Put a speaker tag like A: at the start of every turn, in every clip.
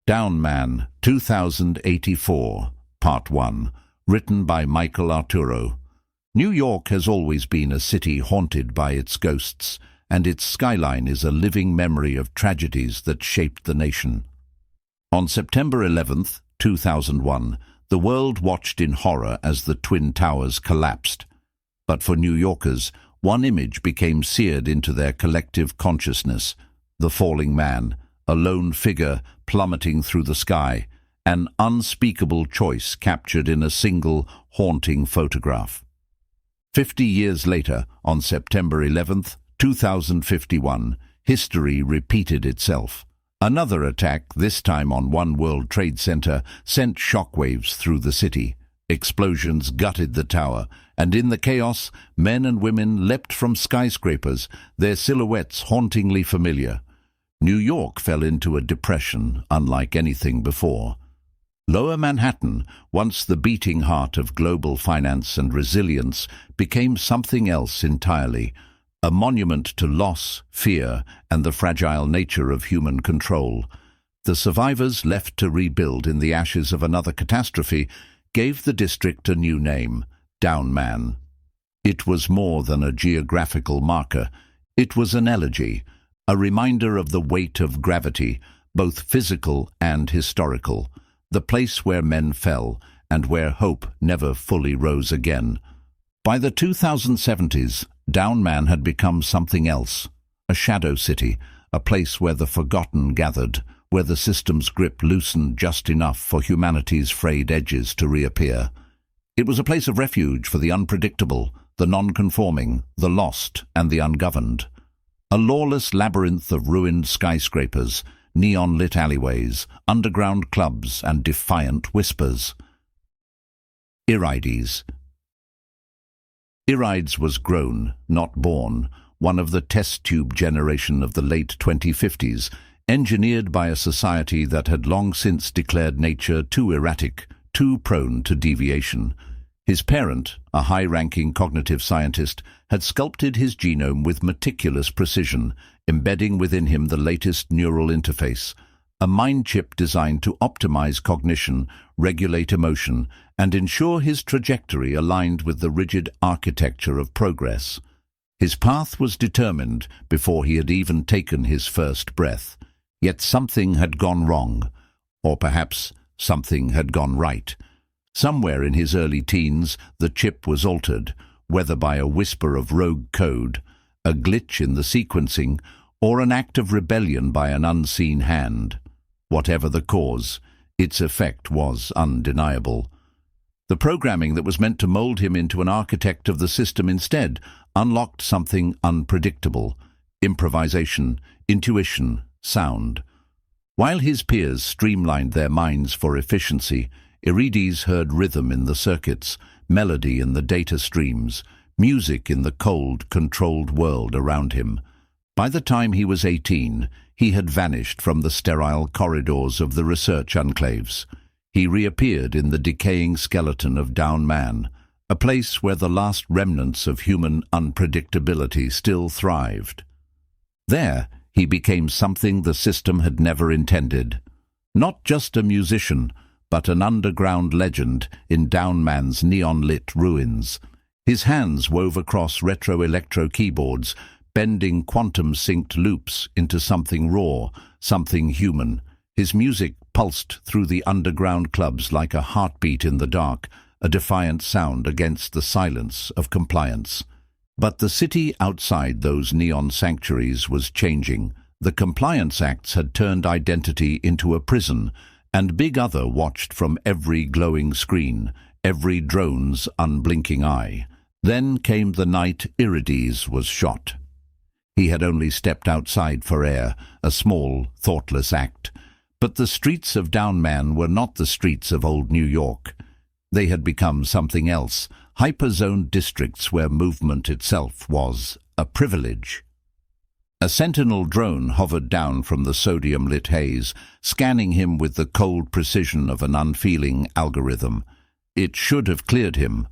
A: Down Man, 2084, Part 1, written by Michael Arturo. New York has always been a city haunted by its ghosts, and its skyline is a living memory of tragedies that shaped the nation. On September 11th, 2001, the world watched in horror as the Twin Towers collapsed. But for New Yorkers, one image became seared into their collective consciousness: the falling man, a lone figure plummeting through the sky, an unspeakable choice captured in a single, haunting photograph. 50 years later, on September 11th, 2051, history repeated itself. Another attack, this time on One World Trade Center, sent shockwaves through the city. Explosions gutted the tower, and in the chaos, men and women leapt from skyscrapers, their silhouettes hauntingly familiar. New York fell into a depression unlike anything before. Lower Manhattan, once the beating heart of global finance and resilience, became something else entirely, a monument to loss, fear, and the fragile nature of human control. The survivors, left to rebuild in the ashes of another catastrophe, gave the district a new name: Down Man. It was more than a geographical marker. It was an elegy, a reminder of the weight of gravity, both physical and historical, the place where men fell and where hope never fully rose again. By the 2070s, Down Man had become something else: a shadow city, a place where the forgotten gathered, where the system's grip loosened just enough for humanity's frayed edges to reappear. It was a place of refuge for the unpredictable, the non-conforming, the lost, and the ungoverned. A lawless labyrinth of ruined skyscrapers, neon-lit alleyways, underground clubs, and defiant whispers. Irides. Irides was grown, not born, one of the test-tube generation of the late 2050s, engineered by a society that had long since declared nature too erratic, too prone to deviation. His parent, a high-ranking cognitive scientist, had sculpted his genome with meticulous precision, embedding within him the latest neural interface, a mind chip designed to optimize cognition, regulate emotion, and ensure his trajectory aligned with the rigid architecture of progress. His path was determined before he had even taken his first breath. Yet something had gone wrong, or perhaps something had gone right. Somewhere in his early teens, the chip was altered, whether by a whisper of rogue code, a glitch in the sequencing, or an act of rebellion by an unseen hand. Whatever the cause, its effect was undeniable. The programming that was meant to mold him into an architect of the system instead unlocked something unpredictable: improvisation, intuition, sound. While his peers streamlined their minds for efficiency, Irides heard rhythm in the circuits, melody in the data streams, music in the cold, controlled world around him. By the time he was 18, he had vanished from the sterile corridors of the research enclaves. He reappeared in the decaying skeleton of Down Man, a place where the last remnants of human unpredictability still thrived. There, he became something the system had never intended. Not just a musician, but an underground legend in Down Man's neon-lit ruins. His hands wove across retro-electro keyboards, bending quantum-synced loops into something raw, something human. His music pulsed through the underground clubs like a heartbeat in the dark, a defiant sound against the silence of compliance. But the city outside those neon sanctuaries was changing. The compliance acts had turned identity into a prison, and Big Other watched from every glowing screen, every drone's unblinking eye. Then came the night Irides was shot. He had only stepped outside for air, a small, thoughtless act. But the streets of Down Man were not the streets of old New York. They had become something else, hyper-zoned districts where movement itself was a privilege. A sentinel drone hovered down from the sodium-lit haze, scanning him with the cold precision of an unfeeling algorithm. It should have cleared him,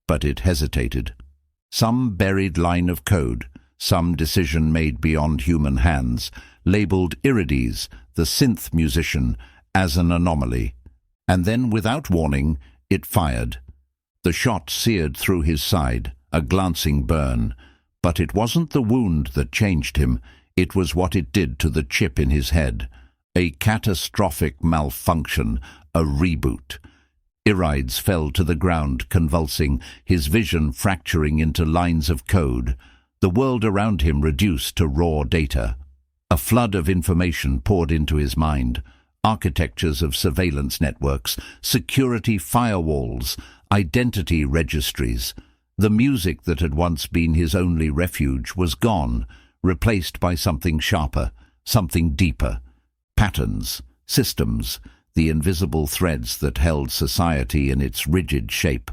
A: but it hesitated. Some buried line of code, some decision made beyond human hands, labeled Irides, the synth musician, as an anomaly. And then, without warning, it fired. The shot seared through his side, a glancing burn. But it wasn't the wound that changed him, it was what it did to the chip in his head. A catastrophic malfunction, a reboot. Irides fell to the ground, convulsing, his vision fracturing into lines of code. The world around him reduced to raw data. A flood of information poured into his mind. Architectures of surveillance networks, security firewalls, identity registries. The music that had once been his only refuge was gone, replaced by something sharper, something deeper. Patterns, systems, the invisible threads that held society in its rigid shape.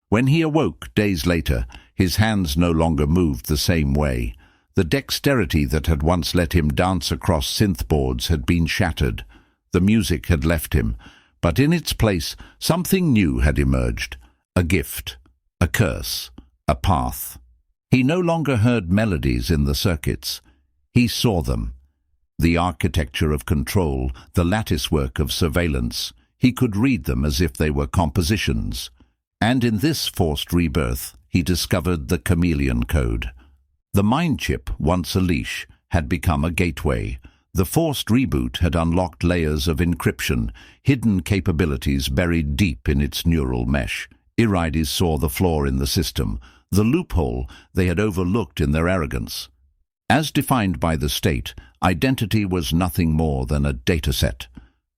A: When he awoke days later, his hands no longer moved the same way. The dexterity that had once let him dance across synth boards had been shattered. The music had left him, but in its place something new had emerged. A gift, a curse, a path. He no longer heard melodies in the circuits. He saw them. The architecture of control, the latticework of surveillance. He could read them as if they were compositions. And in this forced rebirth, he discovered the chameleon code. The mind chip, once a leash, had become a gateway. The forced reboot had unlocked layers of encryption, hidden capabilities buried deep in its neural mesh. Irides saw the flaw in the system, the loophole they had overlooked in their arrogance. As defined by the state, identity was nothing more than a dataset,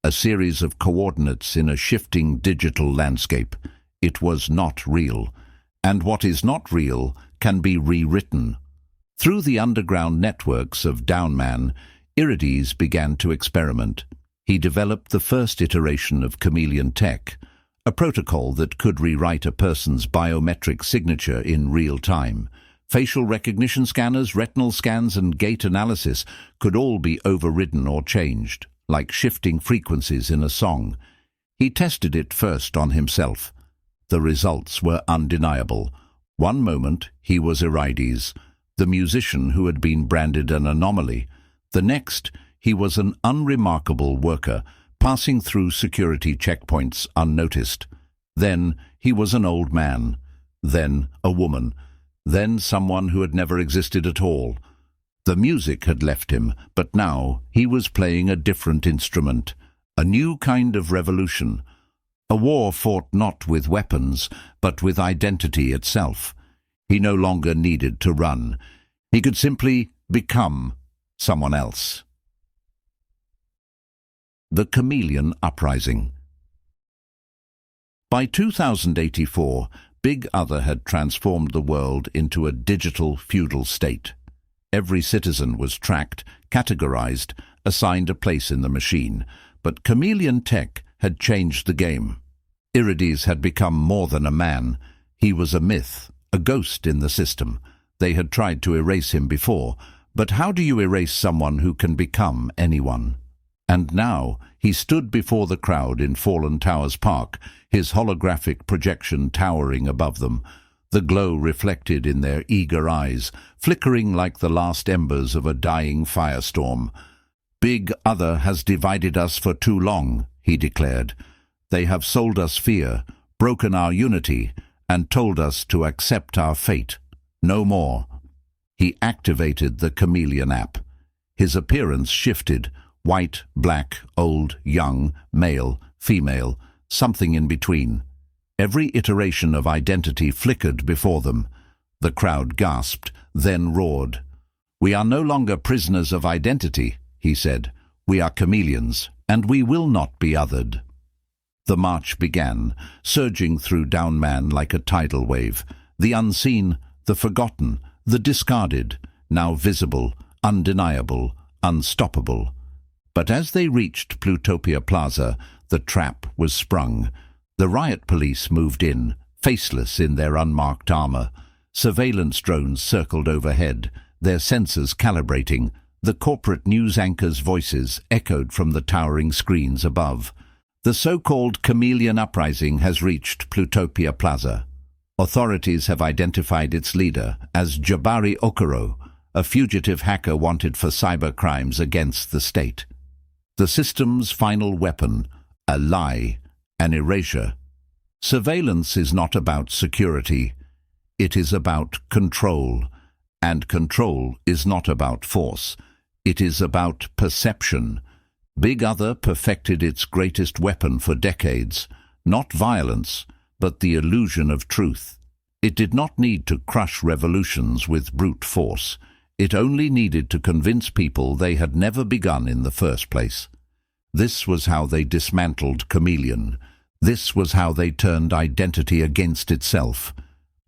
A: a series of coordinates in a shifting digital landscape. It was not real, and what is not real can be rewritten. Through the underground networks of Downman, Irides began to experiment. He developed the first iteration of chameleon tech, a protocol that could rewrite a person's biometric signature in real time. Facial recognition scanners, retinal scans, and gait analysis could all be overridden or changed, like shifting frequencies in a song. He tested it first on himself. The results were undeniable. One moment he was Irides, the musician who had been branded an anomaly. The next, he was an unremarkable worker, passing through security checkpoints unnoticed. Then he was an old man. Then a woman. Then someone who had never existed at all. The music had left him, but now he was playing a different instrument, a new kind of revolution. A war fought not with weapons, but with identity itself. He no longer needed to run. He could simply become someone else. The Chameleon Uprising. By 2084, Big Other had transformed the world into a digital feudal state. Every citizen was tracked, categorized, assigned a place in the machine, but chameleon tech had changed the game. Irides had become more than a man. He was a myth, a ghost in the system. They had tried to erase him before, but how do you erase someone who can become anyone? And now he stood before the crowd in Fallen Towers Park, his holographic projection towering above them, the glow reflected in their eager eyes, flickering like the last embers of a dying firestorm. "Big Other has divided us for too long," he declared. "They have sold us fear, broken our unity, and told us to accept our fate. No more." He activated the Chameleon app. His appearance shifted. White, black, old, young, male, female, something in between. Every iteration of identity flickered before them. The crowd gasped, then roared. "We are no longer prisoners of identity," he said. "We are chameleons, and we will not be othered." The march began, surging through Downman like a tidal wave. The unseen, the forgotten, the discarded, now visible, undeniable, unstoppable. But as they reached Plutopia Plaza, the trap was sprung. The riot police moved in, faceless in their unmarked armor. Surveillance drones circled overhead, their sensors calibrating. The corporate news anchors' voices echoed from the towering screens above. The so-called Chameleon Uprising has reached Plutopia Plaza. Authorities have identified its leader as Jabari Okoro, a fugitive hacker wanted for cyber crimes against the state. The system's final weapon, a lie, an erasure. Surveillance is not about security. It is about control. And control is not about force. It is about perception. Big Other perfected its greatest weapon for decades, not violence, but the illusion of truth. It did not need to crush revolutions with brute force. It only needed to convince people they had never begun in the first place. This was how they dismantled Chameleon. This was how they turned identity against itself.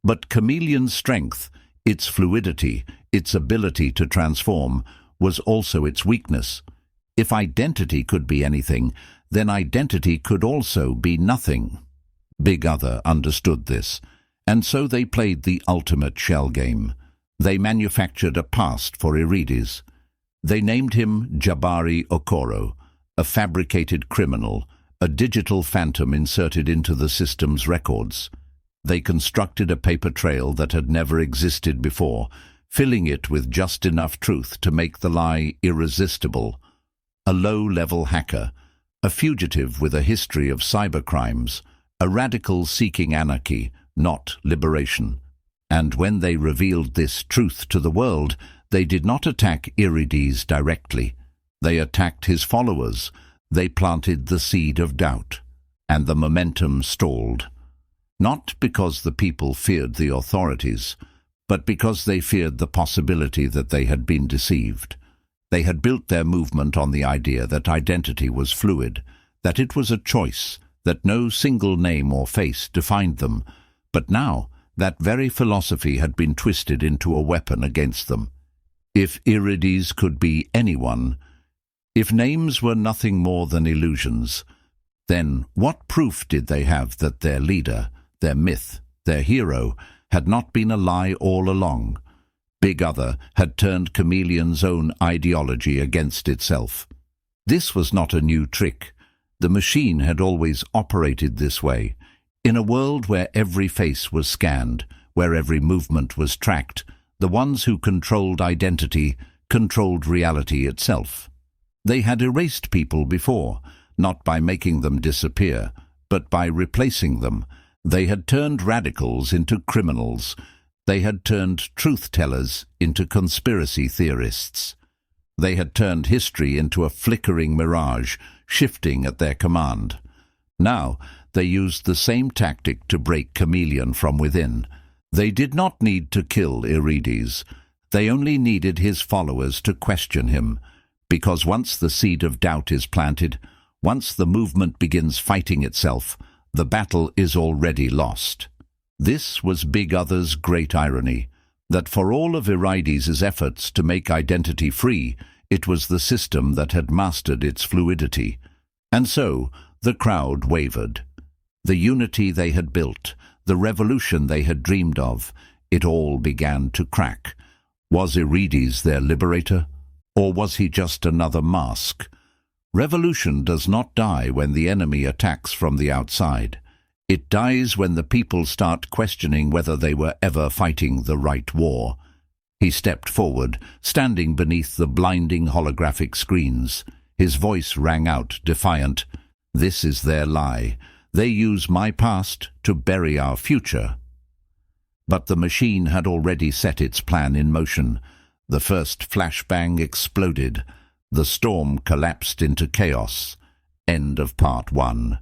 A: But Chameleon's strength, its fluidity, its ability to transform, was also its weakness. If identity could be anything, then identity could also be nothing. Big Other understood this, and so they played the ultimate shell game. They manufactured a past for Irides. They named him Jabari Okoro, a fabricated criminal, a digital phantom inserted into the system's records. They constructed a paper trail that had never existed before, filling it with just enough truth to make the lie irresistible. A low-level hacker, a fugitive with a history of cybercrimes, a radical seeking anarchy, not liberation. And when they revealed this truth to the world, they did not attack Irides directly. They attacked his followers. They planted the seed of doubt, and the momentum stalled. Not because the people feared the authorities, but because they feared the possibility that they had been deceived. They had built their movement on the idea that identity was fluid, that it was a choice, that no single name or face defined them. But now, that very philosophy had been twisted into a weapon against them. If Irides could be anyone, if names were nothing more than illusions, then what proof did they have that their leader, their myth, their hero, had not been a lie all along? Big Other had turned Chameleon's own ideology against itself. This was not a new trick. The machine had always operated this way. In a world where every face was scanned, where every movement was tracked, the ones who controlled identity controlled reality itself. They had erased people before, not by making them disappear, but by replacing them. They had turned radicals into criminals. They had turned truth-tellers into conspiracy theorists. They had turned history into a flickering mirage, shifting at their command. Now, they used the same tactic to break Chameleon from within. They did not need to kill Irides. They only needed his followers to question him, because once the seed of doubt is planted, once the movement begins fighting itself, the battle is already lost. This was Big Other's great irony, that for all of Irides' efforts to make identity free, it was the system that had mastered its fluidity. And so, the crowd wavered. The unity they had built, the revolution they had dreamed of, it all began to crack. Was Irides their liberator? Or was he just another mask? Revolution does not die when the enemy attacks from the outside. It dies when the people start questioning whether they were ever fighting the right war. He stepped forward, standing beneath the blinding holographic screens. His voice rang out, defiant. "This is their lie. They use my past to bury our future." But the machine had already set its plan in motion. The first flashbang exploded. The storm collapsed into chaos. End of Part 1.